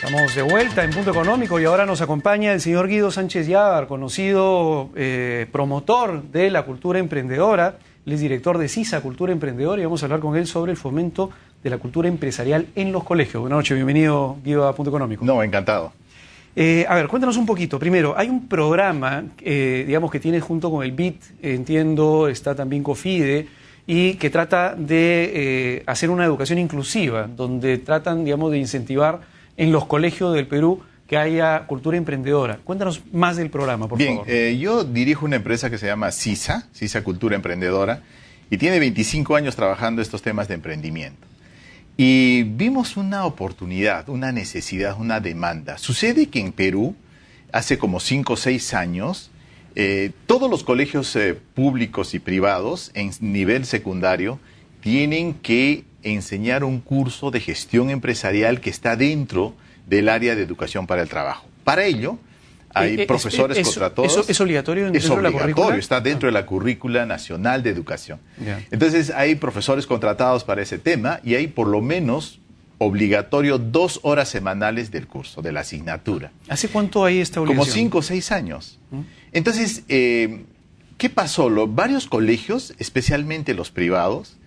Estamos de vuelta en Punto Económico y ahora nos acompaña el señor Guido Sánchez Yávar, conocido promotor de la cultura emprendedora. Él es director de CISA Cultura Emprendedora y vamos a hablar con él sobre el fomento de la cultura empresarial en los colegios. Buenas noches, bienvenido Guido a Punto Económico. No, encantado. A ver, cuéntanos un poquito. Primero, hay un programa, digamos, que tiene junto con el BIT, entiendo, está también COFIDE, y que trata de hacer una educación inclusiva, donde tratan, digamos, de incentivar en los colegios del Perú que haya cultura emprendedora. Cuéntanos más del programa, por favor. Bien, yo dirijo una empresa que se llama CISA Cultura Emprendedora, y tiene 25 años trabajando estos temas de emprendimiento. Y vimos una oportunidad, una necesidad, una demanda. Sucede que en Perú, hace como 5 o 6 años, todos los colegios públicos y privados en nivel secundario tienen que enseñar un curso de gestión empresarial que está dentro del área de educación para el trabajo. Para ello, hay profesores contratados. ¿Es obligatorio? Es obligatorio, está dentro de la currícula nacional de educación. Yeah. Entonces, hay profesores contratados para ese tema y hay por lo menos obligatorio 2 horas semanales del curso, de la asignatura. ¿Hace cuánto hay esta obligación? Como 5 o 6 años. Entonces, ¿qué pasó? Varios colegios, especialmente los privados,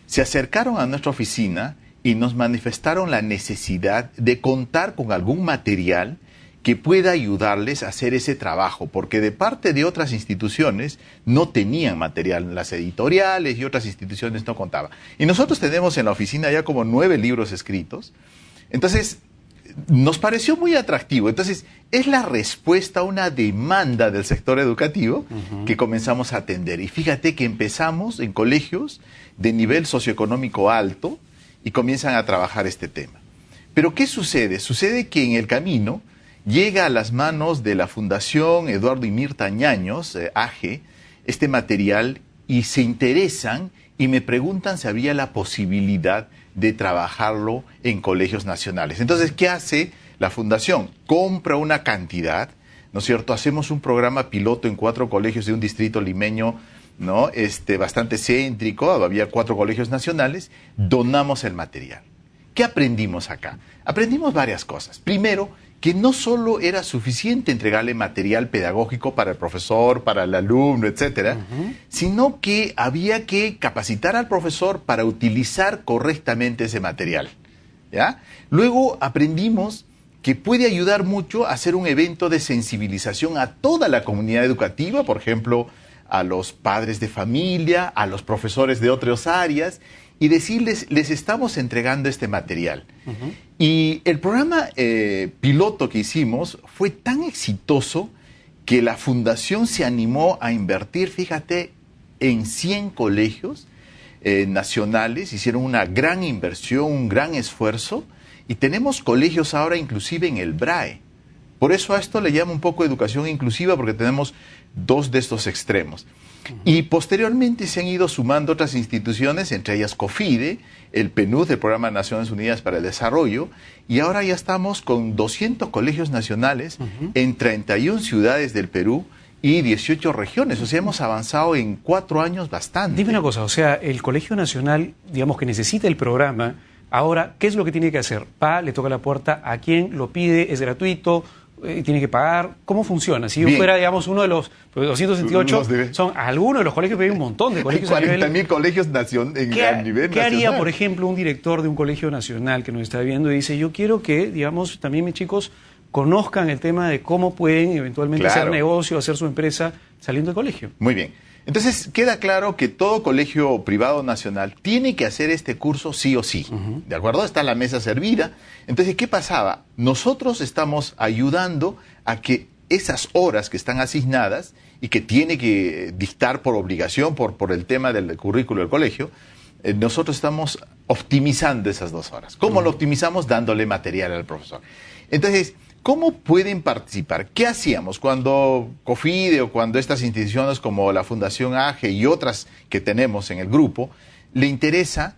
se acercaron a nuestra oficina y nos manifestaron la necesidad de contar con algún material que pueda ayudarles a hacer ese trabajo, porque de parte de otras instituciones no tenían material, las editoriales y otras instituciones no contaban. Y nosotros tenemos en la oficina ya como 9 libros escritos, entonces nos pareció muy atractivo. Entonces es la respuesta a una demanda del sector educativo que comenzamos a atender. Y fíjate que empezamos en colegios de nivel socioeconómico alto y comienzan a trabajar este tema. Pero ¿qué sucede? Sucede que en el camino llega a las manos de la Fundación Eduardo y Mirta Ñaños, AGE, este material, y se interesan y me preguntan si había la posibilidad de trabajarlo en colegios nacionales. Entonces, ¿qué hace la Fundación? Compra una cantidad, ¿no es cierto? Hacemos un programa piloto en 4 colegios de un distrito limeño, ¿no? Bastante céntrico, había 4 colegios nacionales, donamos el material. ¿Qué aprendimos acá? Aprendimos varias cosas. Primero, que no solo era suficiente entregarle material pedagógico para el profesor, para el alumno, etcétera, sino que había que capacitar al profesor para utilizar correctamente ese material, ¿ya? Luego aprendimos que puede ayudar mucho a hacer un evento de sensibilización a toda la comunidad educativa, por ejemplo, a los padres de familia, a los profesores de otras áreas, y decirles, les estamos entregando este material. Y el programa piloto que hicimos fue tan exitoso que la Fundación se animó a invertir, fíjate, en 100 colegios nacionales, hicieron una gran inversión, un gran esfuerzo, y tenemos colegios ahora inclusive en el BRAE. Por eso a esto le llamo un poco educación inclusiva, porque tenemos 2 de estos extremos. Y posteriormente se han ido sumando otras instituciones, entre ellas COFIDE, el PNUD, el Programa de Naciones Unidas para el Desarrollo, y ahora ya estamos con 200 colegios nacionales en 31 ciudades del Perú y 18 regiones. O sea, hemos avanzado en 4 años bastante. Dime una cosa, o sea, el Colegio Nacional, digamos, que necesita el programa, ahora, ¿qué es lo que tiene que hacer? Le toca la puerta a quien lo pide, es gratuito, tiene que pagar. ¿Cómo funciona? Si yo fuera, digamos, uno de los 268, son algunos de los colegios, pero hay un montón de colegios. Hay 40.000 colegios a nivel ¿Qué haría, nacional? por ejemplo, un director de un colegio nacional que nos está viendo y dice, yo quiero que, digamos, también mis chicos conozcan el tema de cómo pueden eventualmente hacer negocio, hacer su empresa saliendo del colegio? Muy bien. Entonces, queda claro que todo colegio privado nacional tiene que hacer este curso sí o sí. ¿De acuerdo? Está la mesa servida. Entonces, ¿qué pasaba? Nosotros estamos ayudando a que esas horas que están asignadas y que tiene que dictar por obligación, por el tema del currículo del colegio, nosotros estamos optimizando esas 2 horas. ¿Cómo lo optimizamos? Dándole material al profesor. Entonces, ¿cómo pueden participar? ¿Qué hacíamos cuando COFIDE o cuando estas instituciones como la Fundación AGE y otras que tenemos en el grupo le interesa?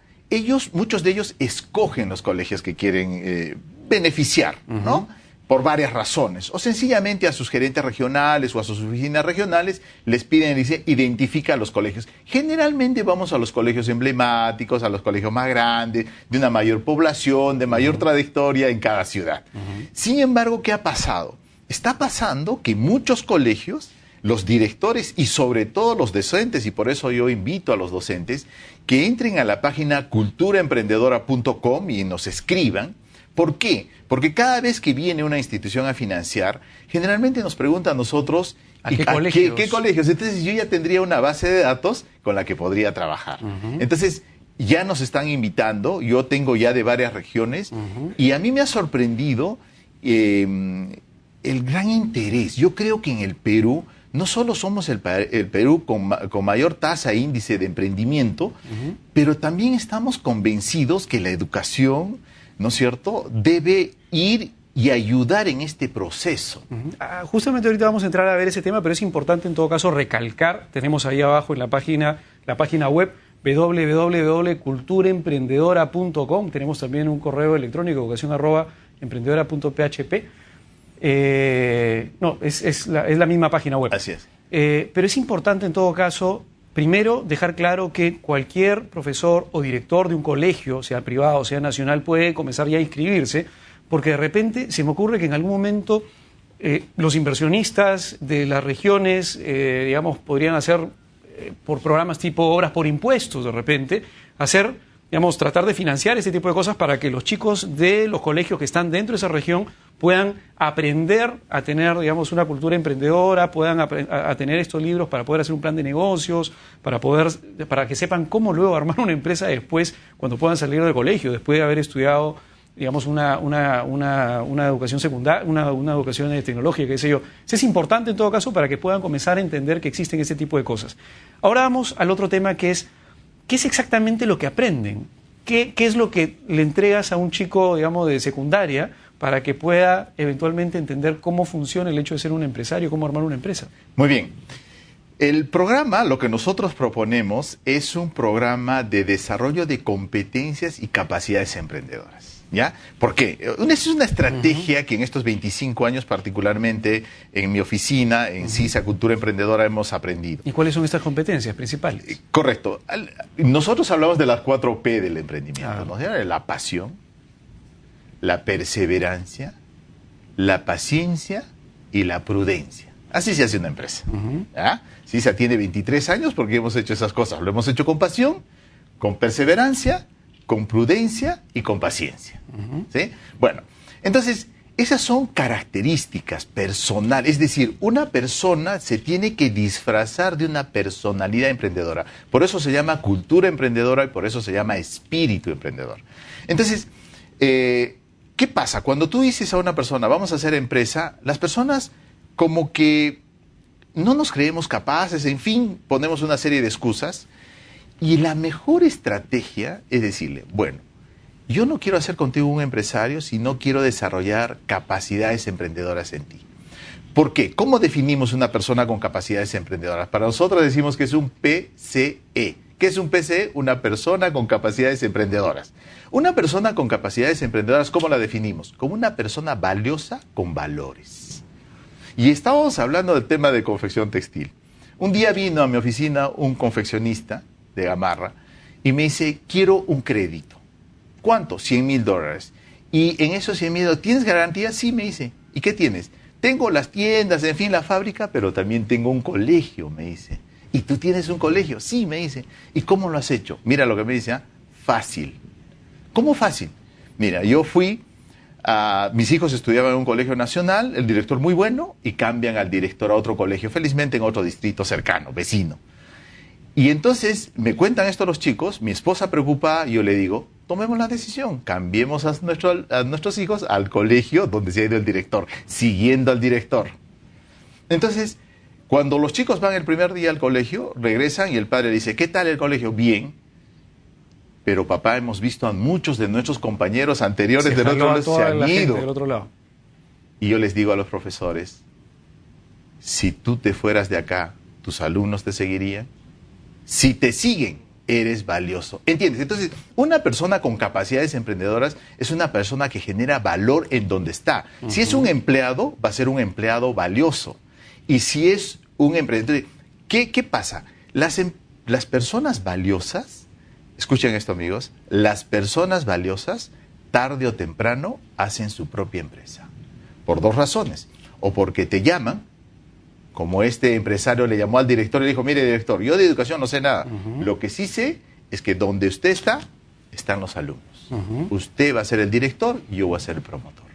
Muchos de ellos escogen los colegios que quieren beneficiar, ¿no? por varias razones, o sencillamente a sus gerentes regionales o a sus oficinas regionales les piden, dice, identifica a los colegios. Generalmente vamos a los colegios emblemáticos, a los colegios más grandes, de una mayor población, de mayor trayectoria en cada ciudad. Sin embargo, ¿qué ha pasado? Está pasando que muchos colegios, los directores y sobre todo los docentes, y por eso yo invito a los docentes que entren a la página culturaemprendedora.com y nos escriban. ¿Por qué? Porque cada vez que viene una institución a financiar, generalmente nos pregunta a nosotros ¿a qué colegios? ¿Qué colegios? Entonces yo ya tendría una base de datos con la que podría trabajar. Entonces ya nos están invitando, yo tengo ya de varias regiones, y a mí me ha sorprendido el gran interés. Yo creo que en el Perú no solo somos el Perú con mayor tasa e índice de emprendimiento, pero también estamos convencidos que la educación, ¿no es cierto?, debe ir y ayudar en este proceso. Justamente ahorita vamos a entrar a ver ese tema, pero es importante en todo caso recalcar, tenemos ahí abajo en la página web www.culturaemprendedora.com, tenemos también un correo electrónico, educacion@emprendedora.php. No, es la misma página web. Así es. Pero es importante en todo caso, primero, dejar claro que cualquier profesor o director de un colegio, sea privado o sea nacional, puede comenzar ya a inscribirse, porque de repente se me ocurre que en algún momento los inversionistas de las regiones, digamos, podrían hacer por programas tipo obras por impuestos, de repente, tratar de financiar ese tipo de cosas para que los chicos de los colegios que están dentro de esa región puedan aprender a tener, digamos, una cultura emprendedora, puedan a tener estos libros para poder hacer un plan de negocios, para que sepan cómo luego armar una empresa después, cuando puedan salir del colegio, después de haber estudiado, digamos, una educación secundaria, una educación tecnológica, qué sé yo. Eso es importante en todo caso para que puedan comenzar a entender que existen ese tipo de cosas. Ahora vamos al otro tema, que es, ¿qué es exactamente lo que aprenden? ¿Qué es lo que le entregas a un chico, digamos, de secundaria para que pueda eventualmente entender cómo funciona el hecho de ser un empresario, cómo armar una empresa? Muy bien. El programa, lo que nosotros proponemos, es un programa de desarrollo de competencias y capacidades emprendedoras. ¿Ya? ¿Por qué? Es una estrategia que en estos 25 años, particularmente en mi oficina, en CISA Cultura Emprendedora, hemos aprendido. ¿Y cuáles son estas competencias principales? Correcto. Nosotros hablamos de las 4P del emprendimiento, ¿no? La pasión, la perseverancia, la paciencia y la prudencia. Así se hace una empresa. ¿Ya? CISA tiene 23 años porque hemos hecho esas cosas. Lo hemos hecho con pasión, con perseverancia, con prudencia y con paciencia. ¿Sí? Bueno, entonces, esas son características personales. Es decir, una persona se tiene que disfrazar de una personalidad emprendedora. Por eso se llama cultura emprendedora y por eso se llama espíritu emprendedor. Entonces, ¿qué pasa? Cuando tú dices a una persona, vamos a hacer empresa, las personas como que no nos creemos capaces, en fin, ponemos una serie de excusas. Y la mejor estrategia es decirle, bueno, yo no quiero hacer contigo un empresario si no quiero desarrollar capacidades emprendedoras en ti. ¿Por qué? ¿Cómo definimos una persona con capacidades emprendedoras? Para nosotros decimos que es un PCE. ¿Qué es un PCE? Una persona con capacidades emprendedoras. Una persona con capacidades emprendedoras, ¿cómo la definimos? Como una persona valiosa con valores. Y estábamos hablando del tema de confección textil. Un día vino a mi oficina un confeccionista de Gamarra y me dice, quiero un crédito. ¿Cuánto? $100,000. Y en esos $100,000, ¿tienes garantía? Sí, me dice. ¿Y qué tienes? Tengo las tiendas, en fin, la fábrica, pero también tengo un colegio, me dice. ¿Y tú tienes un colegio? Sí, me dice. ¿Y cómo lo has hecho? Mira lo que me dice, fácil. ¿Cómo fácil? Mira, yo fui, mis hijos estudiaban en un colegio nacional, el director muy bueno, y cambian al director a otro colegio, felizmente en otro distrito cercano, vecino. Y entonces me cuentan esto los chicos, mi esposa preocupada, y yo le digo, tomemos la decisión, cambiemos a nuestros hijos al colegio donde se ha ido el director, siguiendo al director. Entonces, cuando los chicos van el primer día al colegio, regresan y el padre dice, ¿qué tal el colegio? Bien. Pero papá, hemos visto a muchos de nuestros compañeros anteriores del otro lado, se han ido. Del otro lado. Y yo les digo a los profesores, si tú te fueras de acá, ¿tus alumnos te seguirían? Si te siguen, eres valioso. ¿Entiendes? Entonces, una persona con capacidades emprendedoras es una persona que genera valor en donde está. Si es un empleado, va a ser un empleado valioso. Y si es un emprendedor, ¿qué pasa? Las personas valiosas, escuchen esto, amigos, las personas valiosas, tarde o temprano, hacen su propia empresa. Por dos razones. O porque te llaman, como este empresario le llamó al director y le dijo, mire, director, yo de educación no sé nada. Lo que sí sé es que donde usted está, están los alumnos. Usted va a ser el director y yo voy a ser el promotor.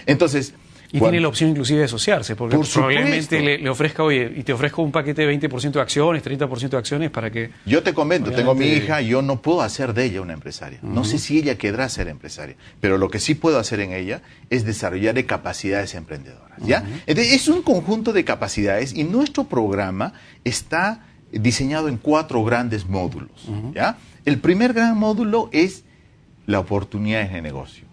Entonces... Y tiene la opción inclusive de asociarse, porque probablemente le ofrezca, oye, y te ofrezco un paquete de 20% de acciones, 30% de acciones para que... Yo te comento, tengo mi hija, yo no puedo hacer de ella una empresaria. No sé si ella querrá ser empresaria, pero lo que sí puedo hacer en ella es desarrollar capacidades emprendedoras, ¿ya? Entonces, es un conjunto de capacidades y nuestro programa está diseñado en 4 grandes módulos, ¿ya? El primer gran módulo es la oportunidad de negocio.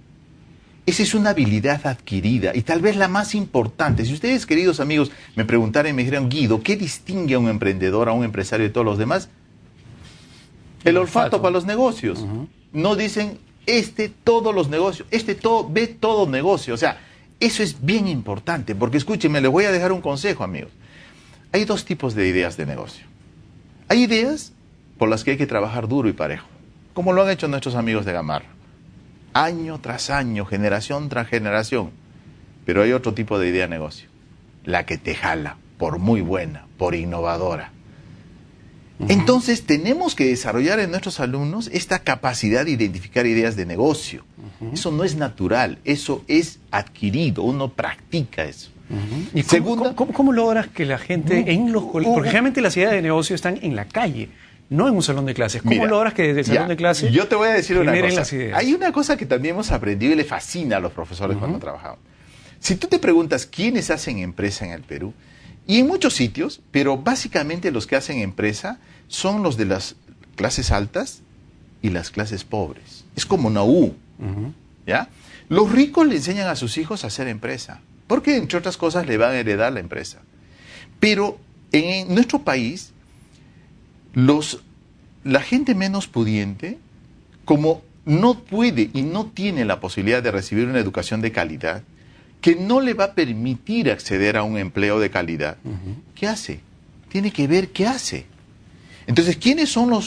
Esa es una habilidad adquirida y tal vez la más importante. Si ustedes, queridos amigos, me preguntaran y me dijeran, Guido, ¿qué distingue a un emprendedor, a un empresario de todos los demás? El olfato para los negocios. No dicen, todos los negocios, ve todo negocio. O sea, eso es bien importante, porque escúchenme, les voy a dejar un consejo, amigos. Hay 2 tipos de ideas de negocio. Hay ideas por las que hay que trabajar duro y parejo, como lo han hecho nuestros amigos de Gamarra. Año tras año, generación tras generación. Pero hay otro tipo de idea de negocio. La que te jala, por muy buena, por innovadora. Entonces, tenemos que desarrollar en nuestros alumnos esta capacidad de identificar ideas de negocio. Eso no es natural, eso es adquirido, uno practica eso. ¿Y cómo logras que la gente en los colegios, porque generalmente las ideas de negocio están en la calle, no en un salón de clases? ¿Cómo logras que desde el salón de clases yo te voy a decir una cosa. Las ideas? Hay una cosa que también hemos aprendido y le fascina a los profesores cuando trabajamos. Si tú te preguntas quiénes hacen empresa en el Perú, y en muchos sitios, pero básicamente los que hacen empresa son los de las clases altas y las clases pobres. Es como una U, ¿ya? Los ricos le enseñan a sus hijos a hacer empresa, porque entre otras cosas le van a heredar la empresa. Pero en nuestro país, la gente menos pudiente, como no puede y no tiene la posibilidad de recibir una educación de calidad, que no le va a permitir acceder a un empleo de calidad, ¿qué hace? Tiene que ver qué hace. Entonces, ¿quiénes son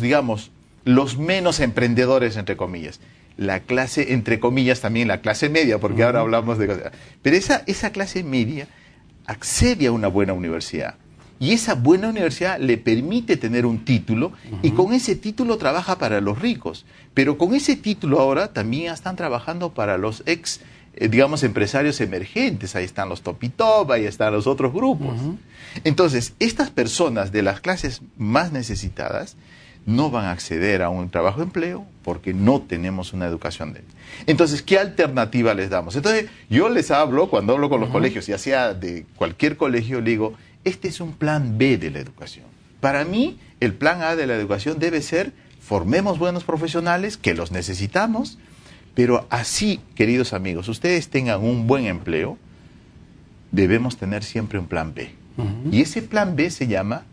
digamos, los menos emprendedores, entre comillas? La clase, entre comillas, también la clase media, porque ahora hablamos de... Pero esa clase media accede a una buena universidad. Y esa buena universidad le permite tener un título y con ese título trabaja para los ricos. Pero con ese título ahora también están trabajando para los digamos, empresarios emergentes. Ahí están los Top y Top, ahí están los otros grupos. Entonces, estas personas de las clases más necesitadas no van a acceder a un trabajo de empleo porque no tenemos una educación de... Entonces, ¿qué alternativa les damos? Entonces, yo les hablo, cuando hablo con los colegios, ya sea de cualquier colegio, le digo, este es un plan B de la educación. Para mí, el plan A de la educación debe ser, formemos buenos profesionales, que los necesitamos, pero así, queridos amigos, ustedes tengan un buen empleo, debemos tener siempre un plan B. Y ese plan B se llama,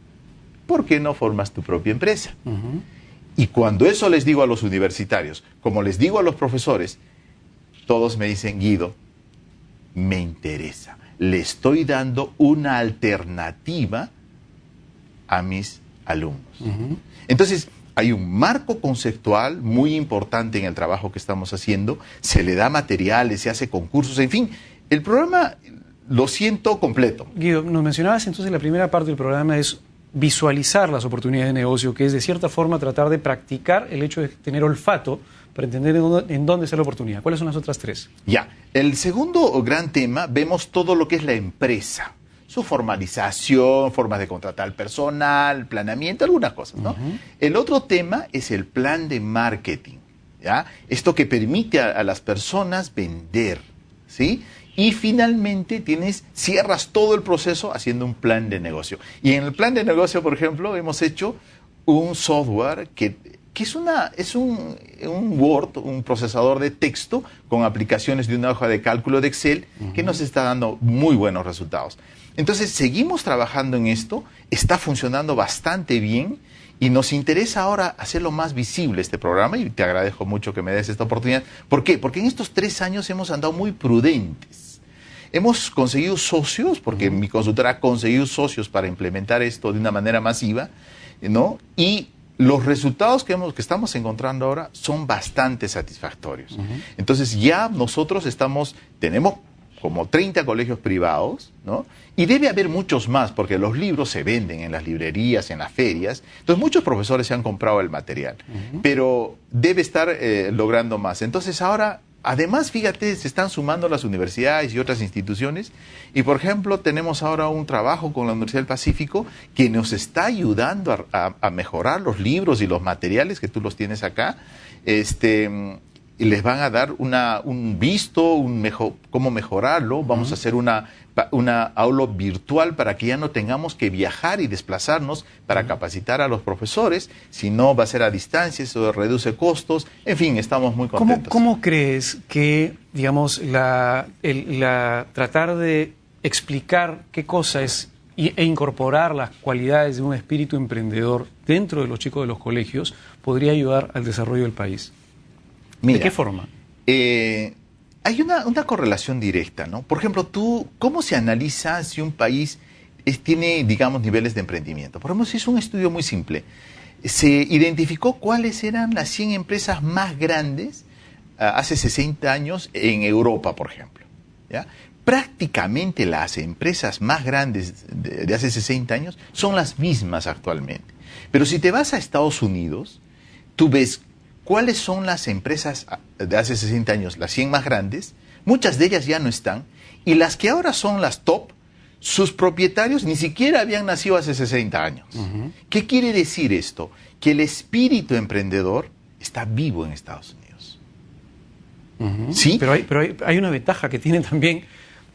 ¿por qué no formas tu propia empresa? Y cuando eso les digo a los universitarios, como les digo a los profesores, todos me dicen, Guido, me interesa. Le estoy dando una alternativa a mis alumnos. Entonces, hay un marco conceptual muy importante en el trabajo que estamos haciendo, se le da materiales, se hace concursos, en fin, el programa lo siento completo. Guido, nos mencionabas entonces la primera parte del programa es visualizar las oportunidades de negocio, que es de cierta forma tratar de practicar el hecho de tener olfato para entender en dónde está la oportunidad. ¿Cuáles son las otras 3? Ya, el segundo gran tema, vemos todo lo que es la empresa, su formalización, formas de contratar al personal, planeamiento, algunas cosas, ¿no? El otro tema es el plan de marketing, ¿ya? Esto que permite a las personas vender, ¿sí? Y finalmente cierras todo el proceso haciendo un plan de negocio. Y en el plan de negocio, por ejemplo, hemos hecho un software que que es un Word, un procesador de texto con aplicaciones de una hoja de cálculo de Excel que nos está dando muy buenos resultados. Entonces, seguimos trabajando en esto, está funcionando bastante bien y nos interesa ahora hacerlo más visible este programa y te agradezco mucho que me des esta oportunidad. ¿Por qué? Porque en estos 3 años hemos andado muy prudentes. Hemos conseguido socios, porque mi consultora ha conseguido socios para implementar esto de una manera masiva, ¿no? Y los resultados que estamos encontrando ahora son bastante satisfactorios. Entonces ya nosotros tenemos como 30 colegios privados, ¿no? Y debe haber muchos más, porque los libros se venden en las librerías, en las ferias. Entonces muchos profesores se han comprado el material, pero debe estar logrando más. Entonces ahora, además, fíjate, se están sumando las universidades y otras instituciones. Y, por ejemplo, tenemos ahora un trabajo con la Universidad del Pacífico que nos está ayudando a mejorar los libros y los materiales que tú los tienes acá. Y les van a dar un visto, cómo mejorarlo. Vamos a hacer una aula virtual para que ya no tengamos que viajar y desplazarnos para capacitar a los profesores, sino va a ser a distancia, eso reduce costos. En fin, estamos muy contentos. ¿Cómo crees que, digamos, tratar de explicar qué cosa es e incorporar las cualidades de un espíritu emprendedor dentro de los chicos de los colegios podría ayudar al desarrollo del país? Mira, ¿de qué forma? Hay una correlación directa, ¿no? Por ejemplo, ¿cómo se analiza si un país tiene, digamos, niveles de emprendimiento? Por ejemplo, se hizo un estudio muy simple. Se identificó cuáles eran las 100 empresas más grandes hace 60 años en Europa, por ejemplo, ¿ya? Prácticamente las empresas más grandes de hace 60 años son las mismas actualmente. Pero si te vas a Estados Unidos, tú ves cuáles son las empresas de hace 60 años, las 100 más grandes. Muchas de ellas ya no están. Y las que ahora son las top, sus propietarios ni siquiera habían nacido hace 60 años. ¿Qué quiere decir esto? Que el espíritu emprendedor está vivo en Estados Unidos. ¿Sí? Pero hay una ventaja que tienen también,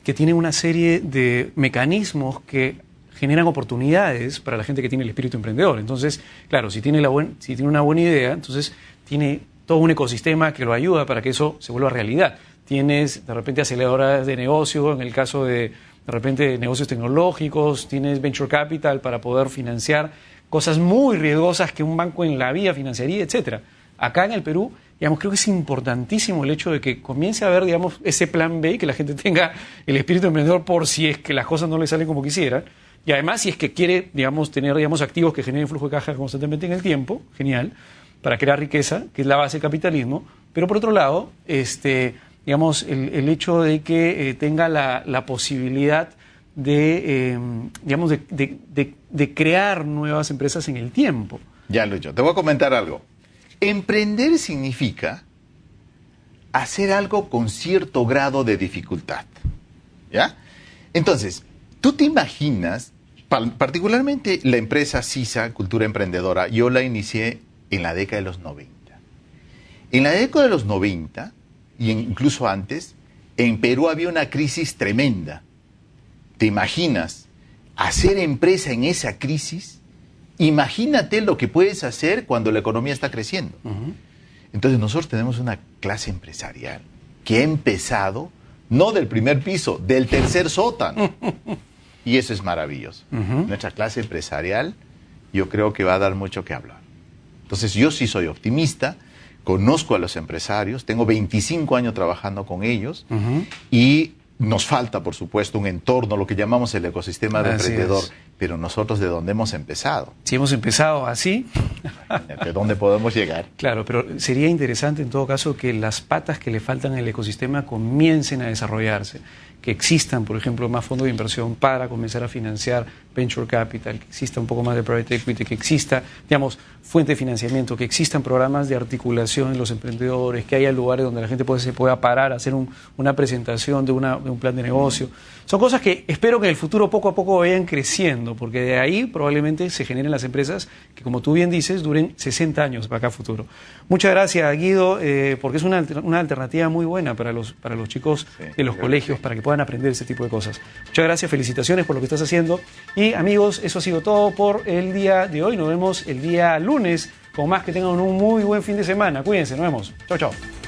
que tienen una serie de mecanismos que generan oportunidades para la gente que tiene el espíritu emprendedor. Entonces, claro, si tiene una buena idea, entonces tiene todo un ecosistema que lo ayuda para que eso se vuelva realidad. Tienes, de repente, aceleradoras de negocio, en el caso de repente, negocios tecnológicos, tienes venture capital para poder financiar cosas muy riesgosas que un banco en la vida financiaría, etcétera. Acá en el Perú, digamos, creo que es importantísimo el hecho de que comience a haber, digamos, ese plan B, que la gente tenga el espíritu emprendedor por si es que las cosas no le salen como quisieran. Y además, si es que quiere, digamos, tener, digamos, activos que generen flujo de caja constantemente en el tiempo, genial, para crear riqueza, que es la base del capitalismo. Pero por otro lado, digamos, el hecho de que tenga la posibilidad de, digamos, de crear nuevas empresas en el tiempo. Ya, Lucho, te voy a comentar algo. Emprender significa hacer algo con cierto grado de dificultad, ¿ya? Entonces, tú te imaginas, particularmente la empresa CISA, Cultura Emprendedora, yo la inicié en la década de los 90. En la década de los 90, y incluso antes, en Perú había una crisis tremenda. ¿Te imaginas hacer empresa en esa crisis? Imagínate lo que puedes hacer cuando la economía está creciendo. Entonces nosotros tenemos una clase empresarial que ha empezado no del primer piso, del tercer sótano. Y eso es maravilloso. Nuestra clase empresarial yo creo que va a dar mucho que hablar. Entonces yo sí soy optimista, conozco a los empresarios, tengo 25 años trabajando con ellos y nos falta, por supuesto, un entorno, lo que llamamos el ecosistema de emprendedor. Pero nosotros, ¿de dónde hemos empezado? Si hemos empezado así... ¿De dónde podemos llegar? Claro, pero sería interesante en todo caso que las patas que le faltan en el ecosistema comiencen a desarrollarse. Que existan, por ejemplo, más fondos de inversión para comenzar a financiar venture capital, que exista un poco más de private equity, que exista, digamos, fuente de financiamiento, que existan programas de articulación en los emprendedores, que haya lugares donde la gente se pueda parar, hacer una presentación de un plan de negocio. Son cosas que espero que en el futuro poco a poco vayan creciendo, porque de ahí probablemente se generen las empresas que, como tú bien dices, duren 60 años para acá a futuro. Muchas gracias, Guido, porque es una alternativa muy buena para los chicos de los colegios, para que puedan aprender ese tipo de cosas. Muchas gracias, felicitaciones por lo que estás haciendo. Y amigos, eso ha sido todo por el día de hoy. Nos vemos el día lunes con más, que tengan un muy buen fin de semana. Cuídense, nos vemos. Chau, chau.